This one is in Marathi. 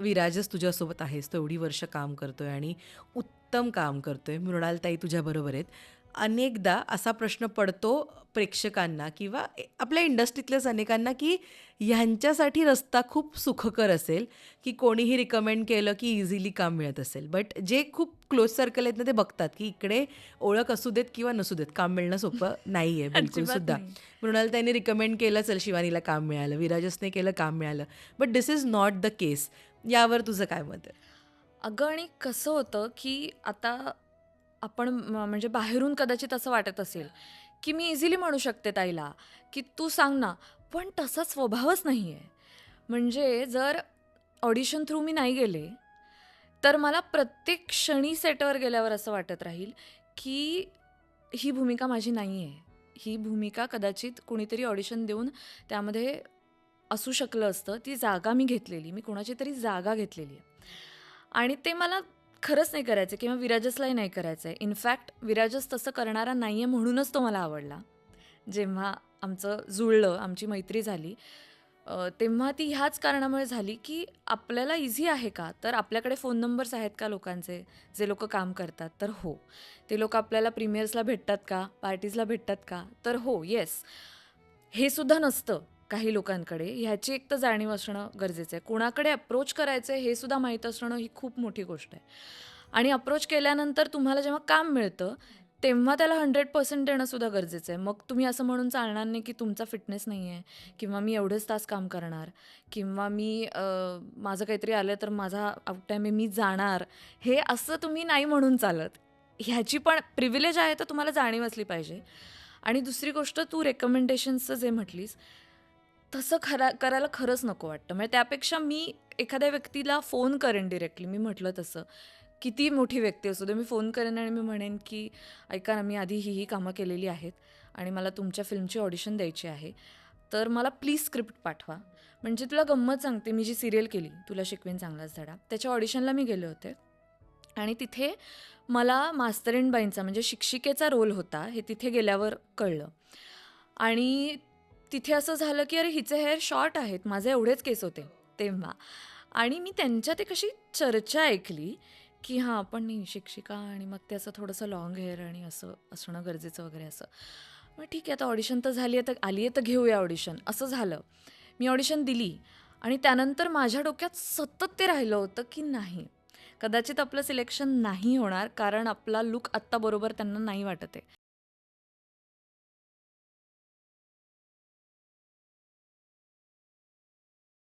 विराजच तुझ्यासोबत आहेस, तो एवढी वर्ष काम करतोय आणि उत्तम काम करतोय. मृणालताई तुझ्याबरोबर आहेत. अनेकदा असा प्रश्न पडतो प्रेक्षकांना किंवा आपल्या इंडस्ट्रीतल्याच अनेकांना, की ह्यांच्यासाठी रस्ता खूप सुखकर असेल, की कोणीही रिकमेंड केलं, की इझिली काम मिळत असेल. बट जे खूप क्लोज सर्कल आहेत ना, ते बघतात, की इकडे ओळख असू देत किंवा नसू देत, काम मिळणं सोपं नाहीये अजिबात बिलकुलसुद्धा. नाही. मृणालताईंनी रिकमेंड केलं, चल शिवानीला काम मिळालं. विराजसने केलं, काम मिळालं. But this is not the case. यावर तुझं काय मत आहे? अगं आणि कसं होतं, की आता आपण म्हणजे बाहेरून कदाचित असं वाटत असेल, की मी इझिली म्हणू शकते ताईला, की "तू सांग ना." पण तसा स्वभावच नाही आहे. म्हणजे जर ऑडिशन थ्रू मी नाही गेले, तर मला प्रत्येक क्षणी सेटवर गेल्यावर असं वाटत राहील, की ही भूमिका माझी नाही आहे. ही भूमिका कदाचित कुणीतरी ऑडिशन देऊन त्यामध्ये असू शकलं असतं. ती जागा मी घेतलेली. मी कोणाची तरी जागा घेतलेली आहे. आणि ते मला खरंच नाही करायचं किंवा विराजसलाही नाही करायचं आहे. इनफॅक्ट विराजस तसं करणारा नाही आहे म्हणूनच तो मला आवडला. जेव्हा आमचं जुळलं, आमची मैत्री झाली, तेव्हा ती ह्याच कारणामुळे झाली, की आपल्याला ईझी आहे का? तर आपल्याकडे फोन नंबर्स आहेत का लोकांचे, जे लोकं काम करतात? तर हो. ते लोकं आपल्याला प्रीमियर्सला भेटतात का? पार्टीजला भेटतात का? तर हो, येस. हे सुद्धा नसतं काही लोकांकडे. ह्याची एक तर जाणीव असणं गरजेचं आहे. कोणाकडे अप्रोच करायचं आहे हे सुद्धा माहीत असणं ही खूप मोठी गोष्ट आहे. आणि अप्रोच केल्यानंतर तुम्हाला जेव्हा काम मिळतं, तेव्हा त्याला 100% देणं सुद्धा गरजेचं आहे. मग तुम्ही असं म्हणून चालणार नाही, की तुमचा फिटनेस नाही आहे किंवा मी एवढेच तास काम करणार किंवा माझं काहीतरी आलं तर माझा आउट टाईम आहे, मी जाणार. हे असं तुम्ही नाही म्हणून चालत. ह्याची पण प्रिव्हिलेज आहे तर तुम्हाला जाणीव असली पाहिजे. आणि दुसरी गोष्ट तू रेकमेंडेशन्सचं जे म्हटलीस, तसं करायला खरंच नको वाटतं. म्हणजे त्यापेक्षा मी एखाद्या व्यक्तीला फोन करेन डायरेक्टली. मी म्हटलं तसं. किती मोठी व्यक्ती असू दे, मी फोन करेन आणि मी म्हणेन, की "ऐका ना, मी आधी ही कामं केलेली आहेत आणि मला तुमच्या फिल्मची ऑडिशन द्यायची आहे. तर मला प्लीज स्क्रिप्ट पाठवा." म्हणजे तुला गंमत सांगते, मी जी सीरियल केली, तुला शिकवेन चांगलाच धडा, त्याच्या ऑडिशनला मी गेले होते आणि तिथे मला मास्तरीणबाईंचा म्हणजे शिक्षिकेचा रोल होता, हे तिथे गेल्यावर कळलं. आणि तिथे असं झालं, की अरे हिचे हेअर शॉर्ट आहेत, माझे एवढेच केस होते तेव्हा. आणि मी त्यांच्यात एक अशी चर्चा ऐकली, की हां, पण नाही शिक्षिका आणि मग ते असं थोडंसं लाँग हेअर आणि असं असणं गरजेचं वगैरे असं. मग ठीक आहे, आता ऑडिशन तर झाली आहे, तर आली आहे तर घेऊया ऑडिशन, असं झालं. मी ऑडिशन दिली आणि त्यानंतर माझ्या डोक्यात सतत ते राहिलं होतं, की नाही, कदाचित आपलं सिलेक्शन नाही होणार कारण आपला लूक आत्ता बरोबर त्यांना नाही वाटत आहे.